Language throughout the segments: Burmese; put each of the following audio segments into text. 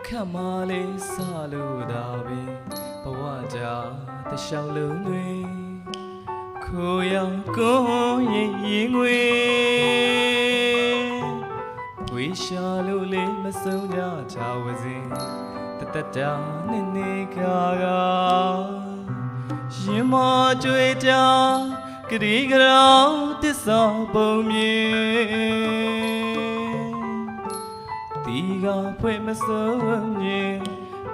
ခတ်မာလေးစလို့သာပဲဘဝကြာတလျှောက်လုံးတွေခိုးရောက်ကိုရင်ရင်ငွေဝေရှာလို့လေးမဆုံးကြချာဝစဉ်တတတာနေနေကာကရင်မကြွေကြကတိကရောင်တစ္ဆာပုံမြင်ဒီကဖွင့်မဆုံးရင်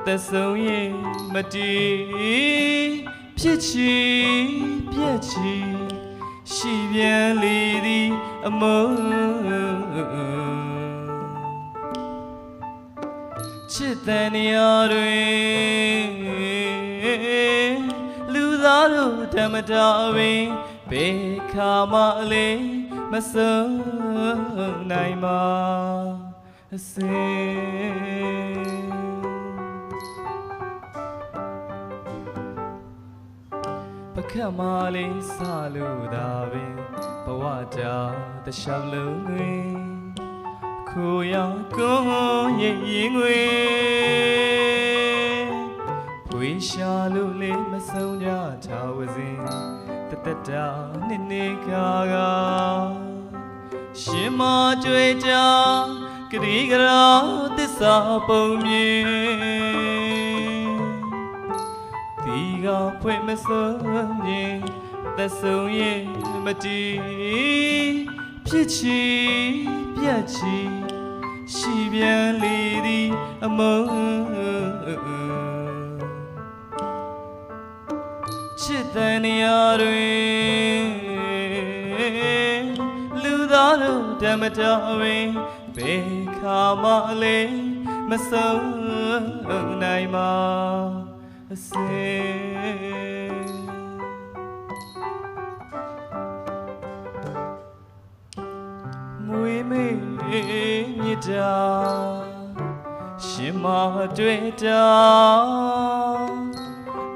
သက်ဆုံးရင်မတည်ဖြစ်ချီပြက်ချီရှိပြန်လေသည်အမုန်းချစ်တဲ့နေရာတွင်လူသားတို့ဓမ္မတာပင်ဘေခါမလေးမဆုံးနိုင်ပါအစင်ပကတ်မလေးစလို့သာပင်ဘဝကြာတလျှောက်လုံးတွင်ခိုးရောက်ကိုရင်ရင်ငွေဝေရှာလို့လေးမဆုံးကြချာဝစဉ်တတတာနေနေကာကရှင်မကြွေကြကတိကရာသစ္စာပုံမြင်ဒီကဖွင့်မဆုံးရင်သက်ဆုံးရင်မတည်ဖြစ်ချီပြက်ချီရှိပြန်လေသည်အမုန်းချစ်တဲ့နေရာတွင်လူသားတို့ဓမ္မတာပင်ဘေခါမလေးမဆုံးနိုင်ပါအစင်မွေးမေးမြစ်တာရှင်မတွေ့တာ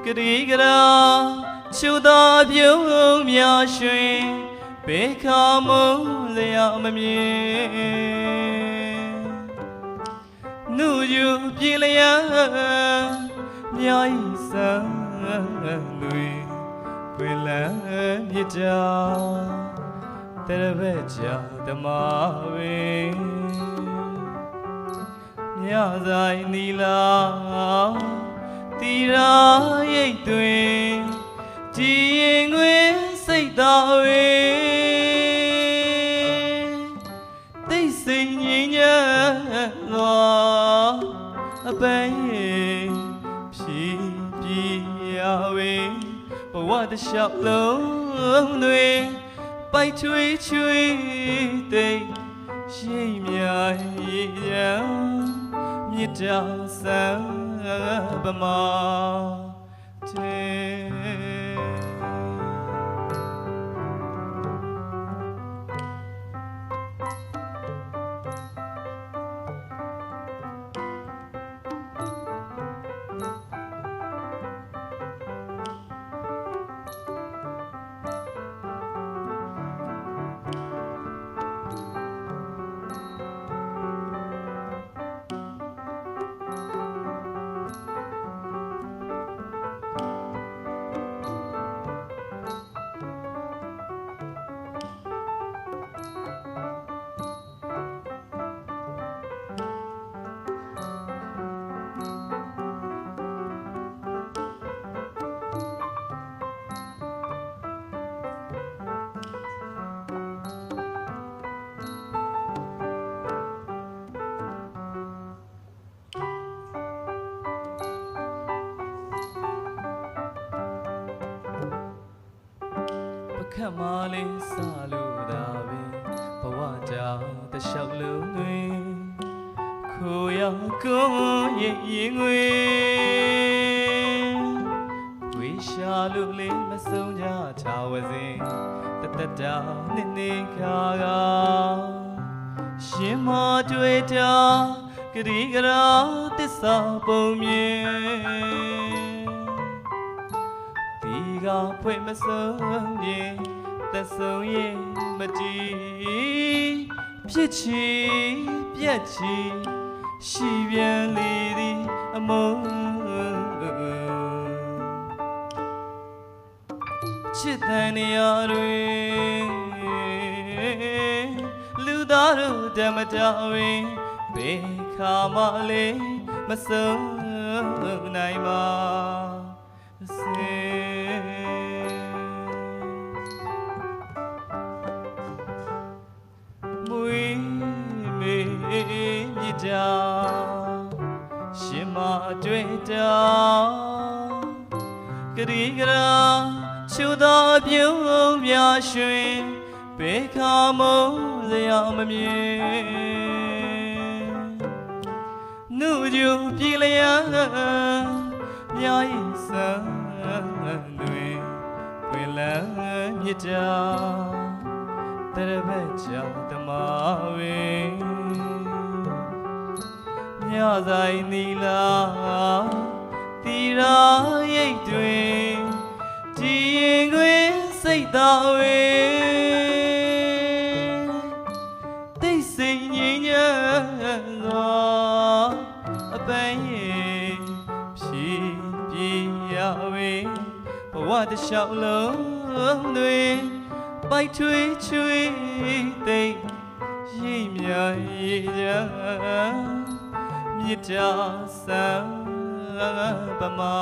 ကတိကရာချူသာပြုံးများရွှင်ဘေခါမုံလျာမမြင်နုယူပြေလျာမြိုင်စံလွေပွေလန်းမြစ်တာတရဘက်ချာဓမ္မဝေမြဆိုင်နီလာတီရာရိတ်တွင်ကြည်ရင်ငွေစိတ်သာဝေသိစိတ်ငြိမ်းချမ်းသောအပိုင်ဖြည်ပြေရဝေဘဝတစ်လျှောက်လုံးတွင်ပိုက်ချွေချွေသိရှိမြရန်မြစ်တာဆံပမာတေခတ်မာလေးစလို့သာပဲဘဝကြာတလျှောက်လုံးတွင်ခိုးရောက်ကိုရင်ရင်ငွေဝေရှာလို့လေးမဆုံးကြချာဝစဉ်တတတာနေနေကာကရှင်မကြွေတာကတိကရာသစ္စာပုံမြင်ဒီကဖွင့်မဆုံးရင်သက်ဆုံးရင်မတည်ဖြစ်ချီပြက်ချီ ရှိပြန်လေသည်အမုန်းချစ်တဲ့နေရာတွင်လူသားတို့ဓမ္မတာဝင်ဘေခါမလေးမဆုံးနိုင်ပါစေမွေးမေမြစ်တာရှင်မတွေ့တာကတိကရာချိုးသောအပြုံးများရွှင်ဘေခါမုံစရာမမြင်နှုတ်ကြူပြည်လျာများရင်စံတွင်ပွင့်လန်းမြစ်တာတရဘက်ကြောင့်တမဝင်းမြဆိုင်နီလာတီရာရိတ်တွင်ဒီရင်ခွေစိတ်သားဝင်းသိစိတ်ငြိမ်းချမ်းသောအပန်းရင်ဖြည်ပြေရဝင်းဘဝတစ်လျှောက်လုံးတွင်ပိုက်ထွေးချွေးသိမ့်ရိပ်မြရေချမ်းမြစ်တာဆံပမာ